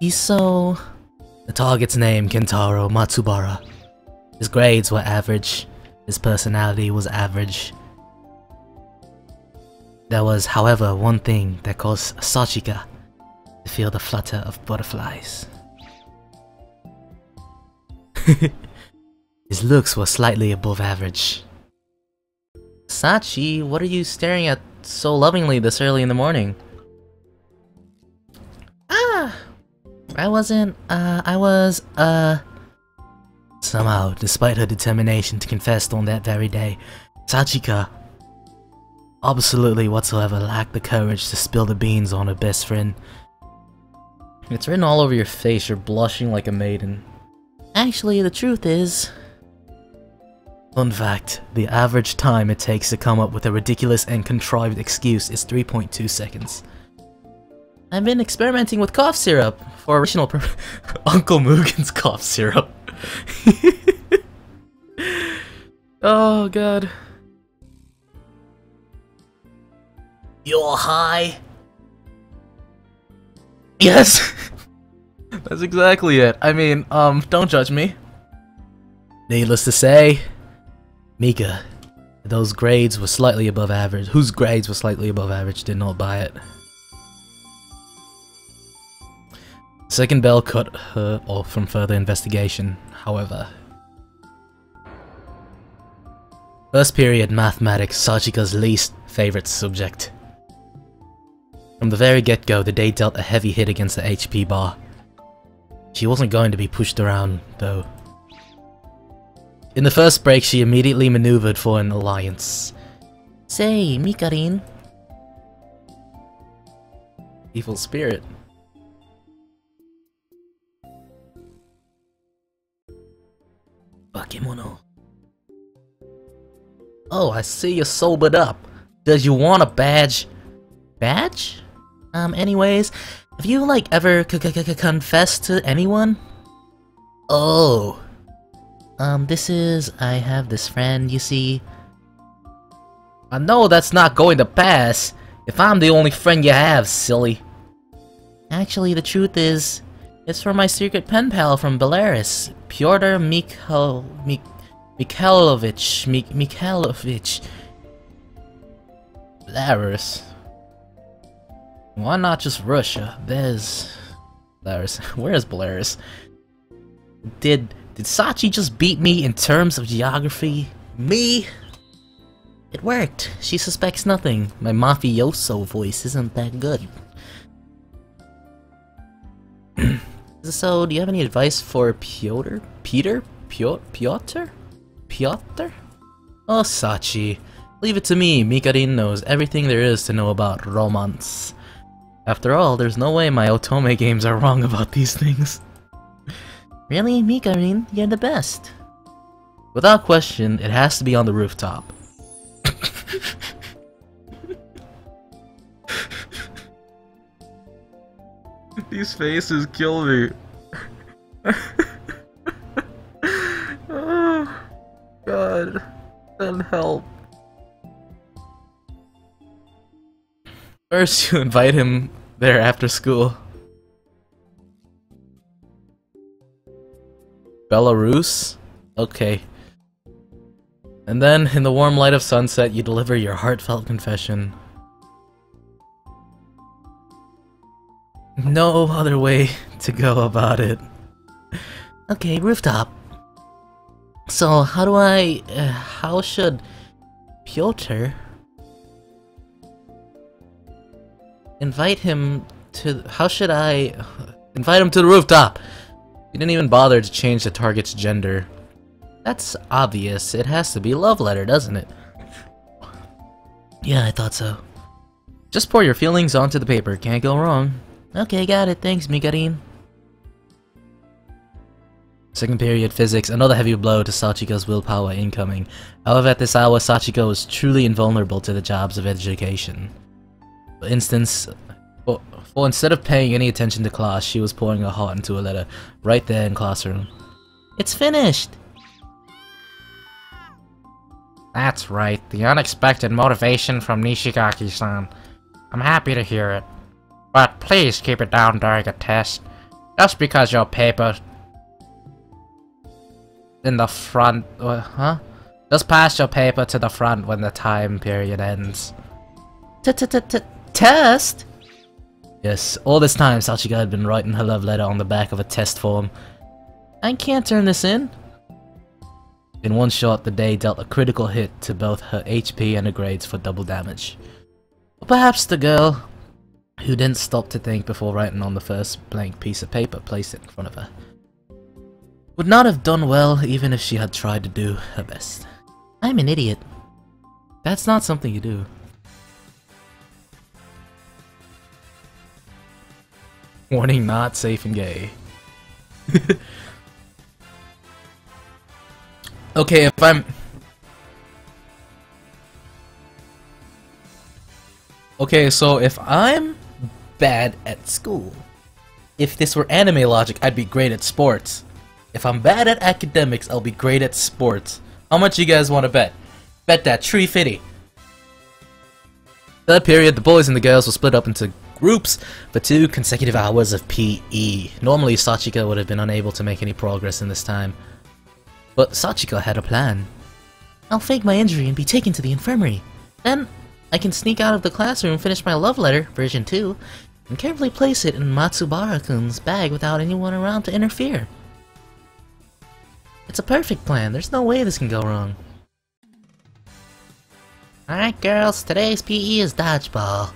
The target's name, Kentaro Matsubara. His grades were average. His personality was average. There was, however, one thing that caused Sachika to feel the flutter of butterflies. His looks were slightly above average. Sachi, what are you staring at so lovingly this early in the morning? Somehow, despite her determination to confess on that very day, Sachika absolutely whatsoever lacked the courage to spill the beans on her best friend. It's written all over your face, you're blushing like a maiden. Actually, the truth is... Fun fact, the average time it takes to come up with a ridiculous and contrived excuse is 3.2 seconds. I've been experimenting with cough syrup for original Uncle Mugen's cough syrup. Oh god. You're high? Yes! That's exactly it. I mean, don't judge me. Needless to say, Mika, whose grades were slightly above average, did not buy it. Second bell cut her off from further investigation, however. First period mathematics, Sachika's least favorite subject. From the very get-go, the day dealt a heavy hit against the HP bar. She wasn't going to be pushed around, though. In the first break, she immediately maneuvered for an alliance. Say, Mikarin. Evil spirit. Bakemono. Oh, I see you sobered up. Does you want a badge? Badge? Anyways, have you, like, ever confessed to anyone? Oh. I have this friend, you see. I know that's not going to pass, if I'm the only friend you have, silly. Actually, the truth is, it's from my secret pen pal from Belarus, Pyotr Mikhailovich. Belarus? Why not just Russia? There's... Belarus. Where's Belarus? Did Sachi just beat me in terms of geography? Me? It worked. She suspects nothing. My mafioso voice isn't that good. So, do you have any advice for Pyotr? Pyotr? Oh, Sachi. Leave it to me. Mikarin knows everything there is to know about romance. After all, there's no way my Otome games are wrong about these things. Really, Mikarin? You're the best. Without question, it has to be on the rooftop. These faces kill me. Oh, God. Send help. First, you invite him there after school. Belarus? Okay. And then, in the warm light of sunset, you deliver your heartfelt confession. No other way to go about it. Okay, rooftop. So, how should Pyotr invite him to... How should I invite him to the rooftop? You didn't even bother to change the target's gender. That's obvious. It has to be a love letter, doesn't it? Yeah, I thought so. Just pour your feelings onto the paper. Can't go wrong. Okay, got it. Thanks, Mikarin. Second period physics, another heavy blow to Sachika's willpower incoming. However, at this hour, Sachika was truly invulnerable to the jobs of education. For instance, for instead of paying any attention to class, she was pouring her heart into a letter, right there in classroom. It's finished! That's right, the unexpected motivation from Nishigaki-san. I'm happy to hear it. But please keep it down during a test. Just because your paper in the front, huh? Just pass your paper to the front when the time period ends. Test? Yes, all this time Sachika had been writing her love letter on the back of a test form. I can't turn this in. In one shot, the day dealt a critical hit to both her HP and her grades for double damage. Or perhaps the girl, who didn't stop to think before writing on the first blank piece of paper placed in front of her, would not have done well even if she had tried to do her best. I'm an idiot. That's not something you do. Warning, not safe and gay. Okay, if I'm... Okay, so if I'm bad at school, if this were anime logic, I'd be great at sports. If I'm bad at academics, I'll be great at sports. How much you guys want to bet? Bet that tree fitty. That period, the boys and the girls were split up into groups for 2 consecutive hours of PE. Normally, Sachika would have been unable to make any progress in this time. But Sachika had a plan. I'll fake my injury and be taken to the infirmary. Then, I can sneak out of the classroom, finish my love letter, version 2, and carefully place it in Matsubara-kun's bag without anyone around to interfere. It's a perfect plan. There's no way this can go wrong. Alright girls, today's PE is dodgeball.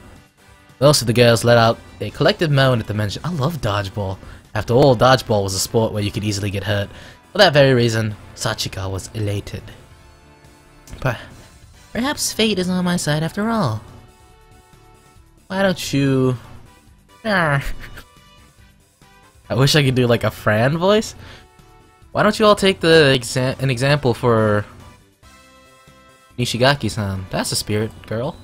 Most of the girls let out a collective moan at the mention. I love dodgeball. After all, dodgeball was a sport where you could easily get hurt. For that very reason, Sachika was elated. Perhaps fate is on my side after all. Why don't you... I wish I could do like a Fran voice. Why don't you all take an example for Nishigaki-san? That's a spirit, girl.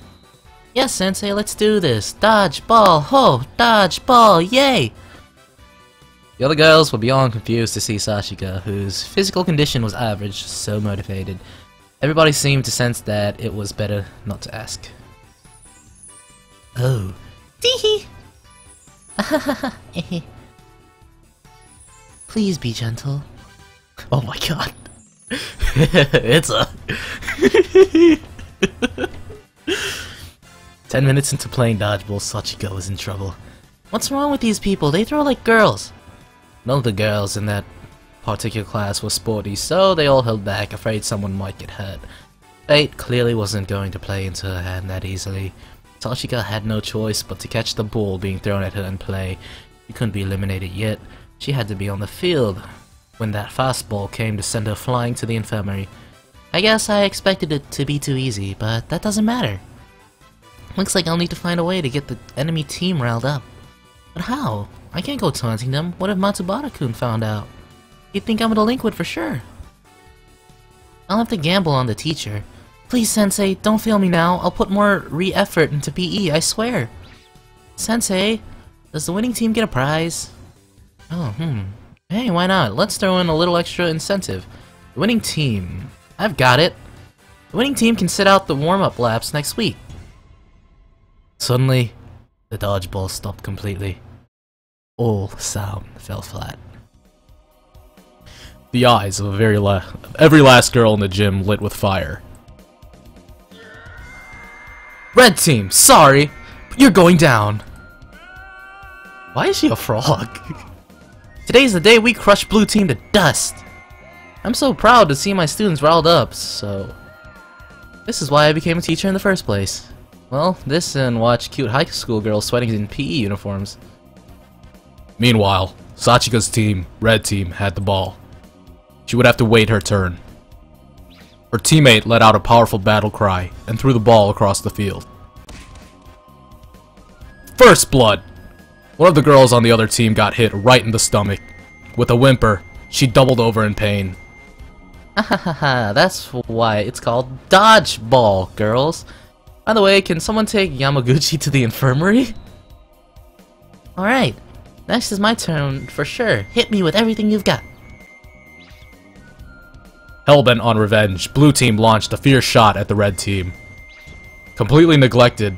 Yes, sensei, let's do this. Dodge, ball, ho! Dodge, ball, yay! The other girls were beyond confused to see Sachika, whose physical condition was average, so motivated. Everybody seemed to sense that it was better not to ask. Oh. Teehee! Please be gentle. Oh my god. It's a... 10 minutes into playing dodgeball, Sachika was in trouble. What's wrong with these people? They throw like girls. None of the girls in that particular class were sporty, so they all held back, afraid someone might get hurt. Fate clearly wasn't going to play into her hand that easily. Sachika had no choice but to catch the ball being thrown at her and play. She couldn't be eliminated yet. She had to be on the field when that fastball came to send her flying to the infirmary. I guess I expected it to be too easy, but that doesn't matter. Looks like I'll need to find a way to get the enemy team riled up. But how? I can't go taunting them. What if Matsubara-kun found out? He'd think I'm a delinquent for sure. I'll have to gamble on the teacher. Please, Sensei, don't fail me now. I'll put more re-effort into PE, I swear. Sensei, does the winning team get a prize? Oh, Hey, why not? Let's throw in a little extra incentive. The winning team. I've got it. The winning team can sit out the warm-up laps next week. Suddenly, the dodgeball stopped completely. All sound fell flat. The eyes of every last girl in the gym lit with fire. Red team, sorry, but you're going down. Why is she a frog? Today's the day we crush blue team to dust. I'm so proud to see my students riled up, so... This is why I became a teacher in the first place. Well, this and watch cute high school girls sweating in PE uniforms. Meanwhile, Sachika's team, Red Team, had the ball. She would have to wait her turn. Her teammate let out a powerful battle cry and threw the ball across the field. First blood! One of the girls on the other team got hit right in the stomach. With a whimper, she doubled over in pain. Hahaha, that's why it's called dodgeball, girls. By the way, can someone take Yamaguchi to the infirmary? Alright, next is my turn for sure. Hit me with everything you've got. Hellbent on revenge, Blue Team launched a fierce shot at the Red Team. Completely neglecting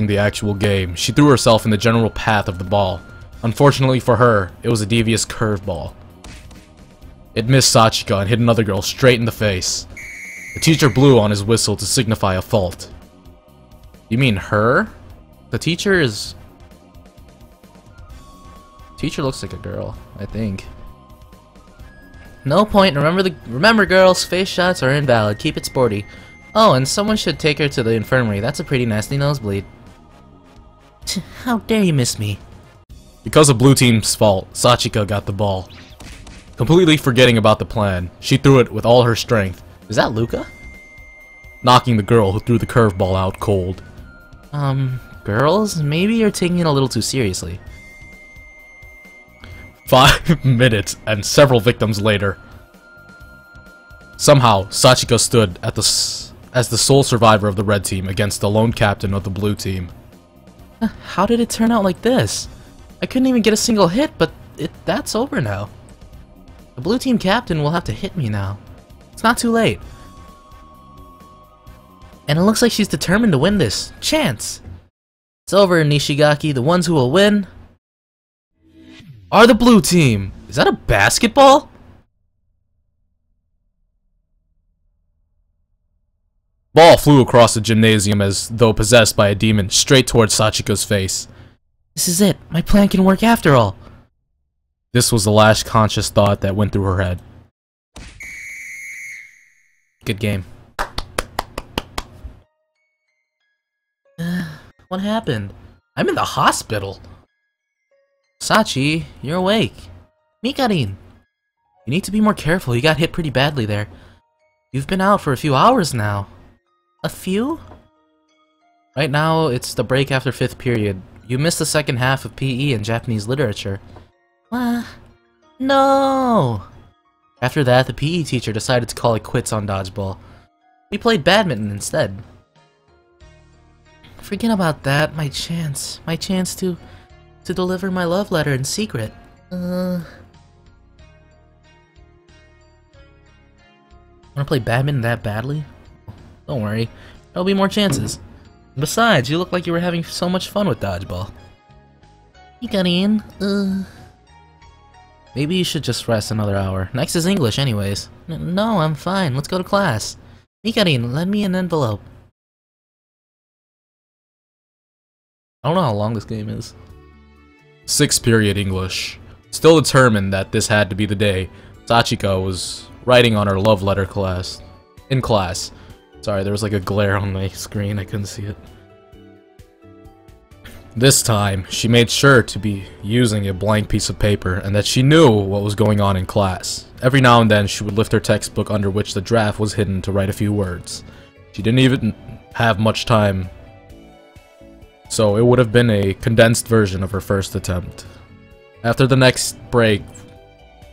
the actual game, she threw herself in the general path of the ball. Unfortunately for her, it was a devious curveball. It missed Sachika and hit another girl straight in the face. The teacher blew on his whistle to signify a fault. You mean her? The teacher is... Teacher looks like a girl, I think. No point. Remember girls, face shots are invalid. Keep it sporty. Oh, and someone should take her to the infirmary. That's a pretty nasty nosebleed. How dare you miss me? Because of blue team's fault, Sachika got the ball. Completely forgetting about the plan, she threw it with all her strength. Is that Luca? Knocking the girl who threw the curveball out cold. Girls? Maybe you're taking it a little too seriously. 5 minutes and several victims later. Somehow, Sachika stood at as the sole survivor of the red team against the lone captain of the blue team. How did it turn out like this? I couldn't even get a single hit, but that's over now. The blue team captain will have to hit me now. It's not too late. And it looks like she's determined to win this. Chance! It's over, Nishigaki. The ones who will win are the blue team. Is that a basketball? Ball flew across the gymnasium as though possessed by a demon, straight towards Sachika's face. This is it. My plan can work after all. This was the last conscious thought that went through her head. Good game. What happened? I'm in the hospital. Sachi, you're awake. Mikarin! You need to be more careful. You got hit pretty badly there. You've been out for a few hours now. A few? Right now, it's the break after 5th period. You missed the second half of PE and Japanese literature. No! After that, the PE teacher decided to call it quits on dodgeball. We played badminton instead. Forget about that. My chance to deliver my love letter in secret. Wanna play badminton that badly? Don't worry, there'll be more chances. Besides, you look like you were having so much fun with dodgeball. Mikarin, maybe you should just rest another hour. Next is English anyways. No, I'm fine. Let's go to class. Mikarin, lend me an envelope. I don't know how long this game is. 6th period English. Still determined that this had to be the day, Sachika was writing on her love letter in class. Sorry, there was like a glare on my screen, I couldn't see it. This time, she made sure to be using a blank piece of paper and that she knew what was going on in class. Every now and then, she would lift her textbook under which the draft was hidden to write a few words. She didn't even have much time, so it would have been a condensed version of her first attempt. After the next break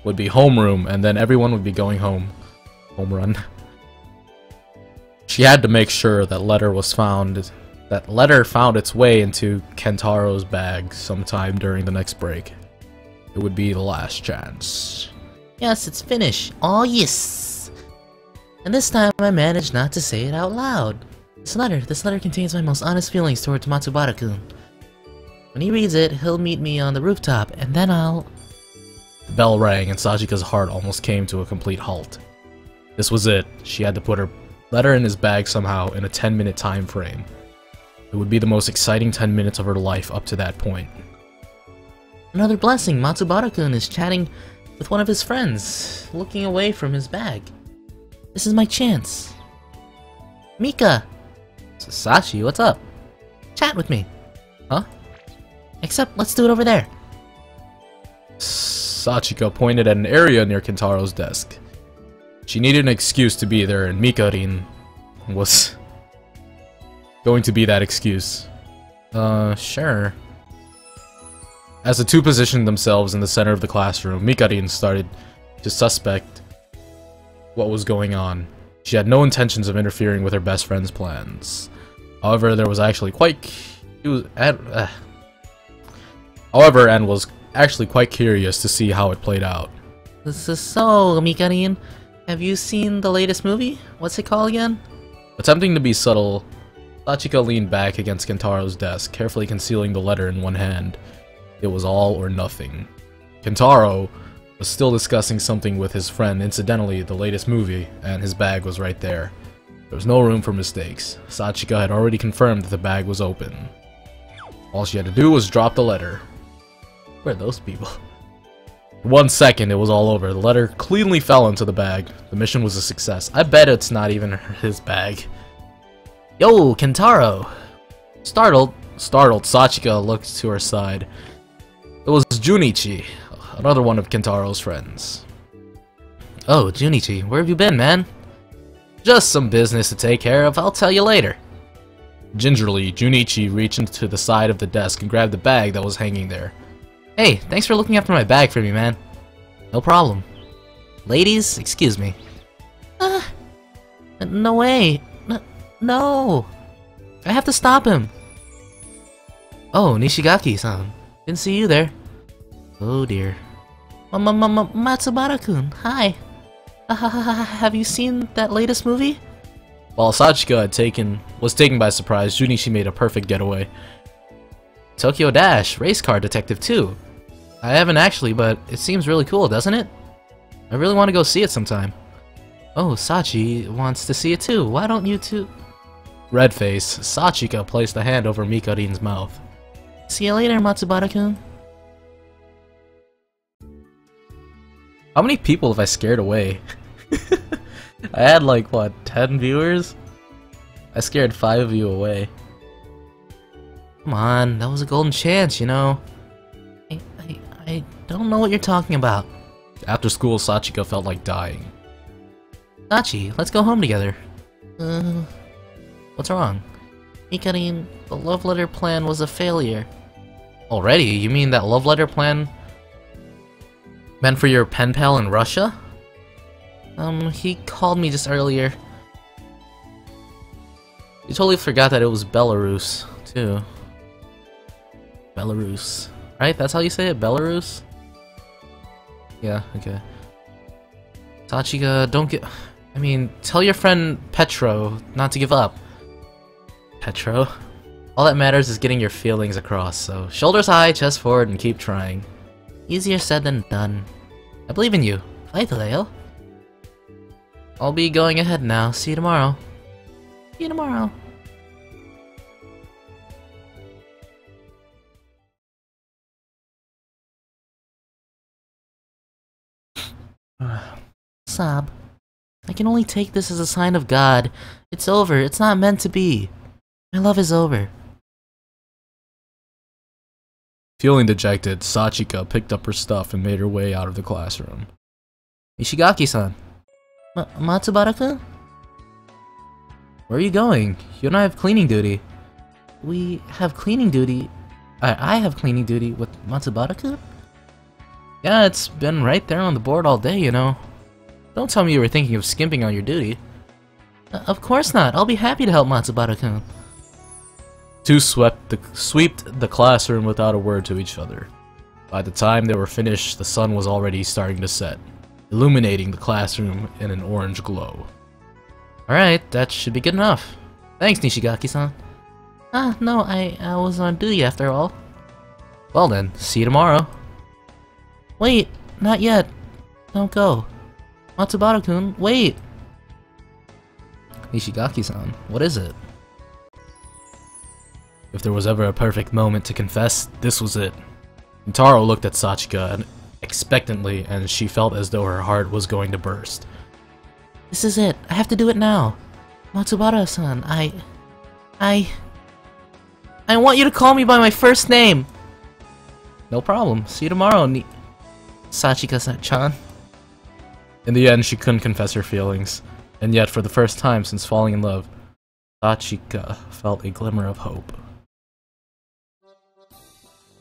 would be homeroom, and then everyone would be going home. Home run. She had to make sure that letter found its way into Kentaro's bag sometime during the next break. It would be the last chance. Yes, it's finished. Oh yes! And this time I managed not to say it out loud. This letter contains my most honest feelings towards Matsubara-kun. When he reads it, he'll meet me on the rooftop, and then I'll... The bell rang, and Sachika's heart almost came to a complete halt. This was it. She had to put her letter in his bag somehow in a 10-minute time frame. It would be the most exciting 10 minutes of her life up to that point. Another blessing. Matsubara-kun is chatting with one of his friends, looking away from his bag. This is my chance. Mika! Sachi, what's up? Chat with me. Huh? Except, let's do it over there. Sachika pointed at an area near Kentaro's desk. She needed an excuse to be there, and Mikarin was going to be that excuse. Sure. As the two positioned themselves in the center of the classroom, Mikarin started to suspect what was going on. She had no intentions of interfering with her best friend's plans. However, Anne was actually quite curious to see how it played out. So, Mikarin, have you seen the latest movie? What's it called again? Attempting to be subtle, Sachika leaned back against Kentaro's desk, carefully concealing the letter in one hand. It was all or nothing. Kentaro was still discussing something with his friend, incidentally the latest movie, and his bag was right there. There was no room for mistakes. Sachika had already confirmed that the bag was open. All she had to do was drop the letter. Where are those people? For 1 second, it was all over. The letter cleanly fell into the bag. The mission was a success. I bet it's not even his bag. Yo, Kentaro! Startled, Sachika looked to her side. It was Junichi, another one of Kentaro's friends. Oh, Junichi, where have you been, man? Just some business to take care of, I'll tell you later. Gingerly, Junichi reached into the side of the desk and grabbed the bag that was hanging there. Hey, thanks for looking after my bag for me, man. No problem. Ladies, excuse me. No way. No. I have to stop him. Oh, Nishigaki-san. Didn't see you there. Oh dear. Matsubara-kun, hi. Have you seen that latest movie? While Sachika was taken by surprise, Junichi made a perfect getaway. Tokyo Dash, race car detective 2. I haven't actually, but it seems really cool, doesn't it? I really want to go see it sometime. Oh, Sachi wants to see it too. Why don't you two? Red face, Sachika placed a hand over Mikarin's mouth. See you later, Matsubara-kun. How many people have I scared away? I had like, what, 10 viewers? I scared 5 of you away. Come on, that was a golden chance, you know. I don't know what you're talking about. After school, Sachika felt like dying. Sachi, let's go home together. What's wrong? Mikarin, the love letter plan was a failure. Already? You mean that love letter plan meant for your pen pal in Russia? He called me just earlier. You totally forgot that it was Belarus, too. Belarus. Right? That's how you say it? Belarus? Yeah, okay. Sachika, don't get... I mean, tell your friend Petro not to give up. Petro? All that matters is getting your feelings across, so shoulders high, chest forward, and keep trying. Easier said than done. I believe in you. Fight, Leo. I'll be going ahead now. See you tomorrow. See you tomorrow. Sob. I can only take this as a sign of God. It's over. It's not meant to be. My love is over. Feeling dejected, Sachika picked up her stuff and made her way out of the classroom. Ishigaki-san. Matsubara-kun? Where are you going? You and I have cleaning duty. We have cleaning duty? I have cleaning duty with Matsubara-kun? Yeah, it's been right there on the board all day, you know. Don't tell me you were thinking of skimping on your duty. Of course not. I'll be happy to help Matsubara-kun. Two swept the classroom without a word to each other. By the time they were finished, the sun was already starting to set, illuminating the classroom in an orange glow. Alright, that should be good enough. Thanks, Nishigaki-san. No, I was on duty after all. Well then, see you tomorrow. Wait, not yet. Don't go. Matsubara-kun, wait! Nishigaki-san, what is it? If there was ever a perfect moment to confess, this was it. Taro looked at Sachika expectantly, and she felt as though her heart was going to burst. This is it. I have to do it now. Matsubara-san, I want you to call me by my first name! No problem. See you tomorrow, Sachika-chan. In the end, she couldn't confess her feelings, and yet for the first time since falling in love, Sachika felt a glimmer of hope.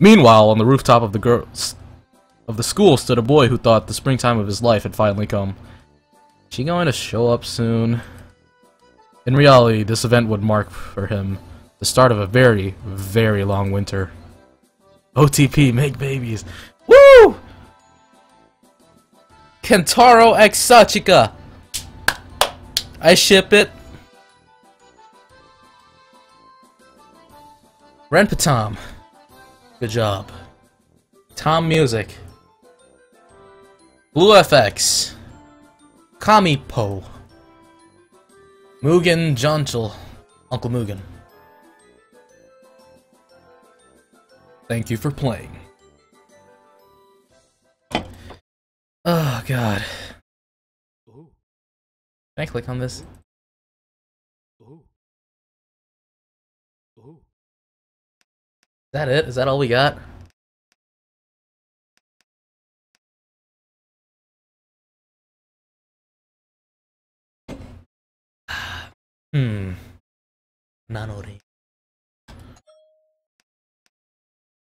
Meanwhile, on the rooftop of the school stood a boy who thought the springtime of his life had finally come. Is she going to show up soon? In reality, this event would mark for him the start of a very, very long winter. OTP, make babies. Woo! Kentaro x Sachika! I ship it. Renpatom. Good job. Tom Music. Blue FX. Kamipo. Mugenjohncel. Uncle Mugen. Thank you for playing. Oh god. Can I click on this? Is that it? Is that all we got? NaNoRenO.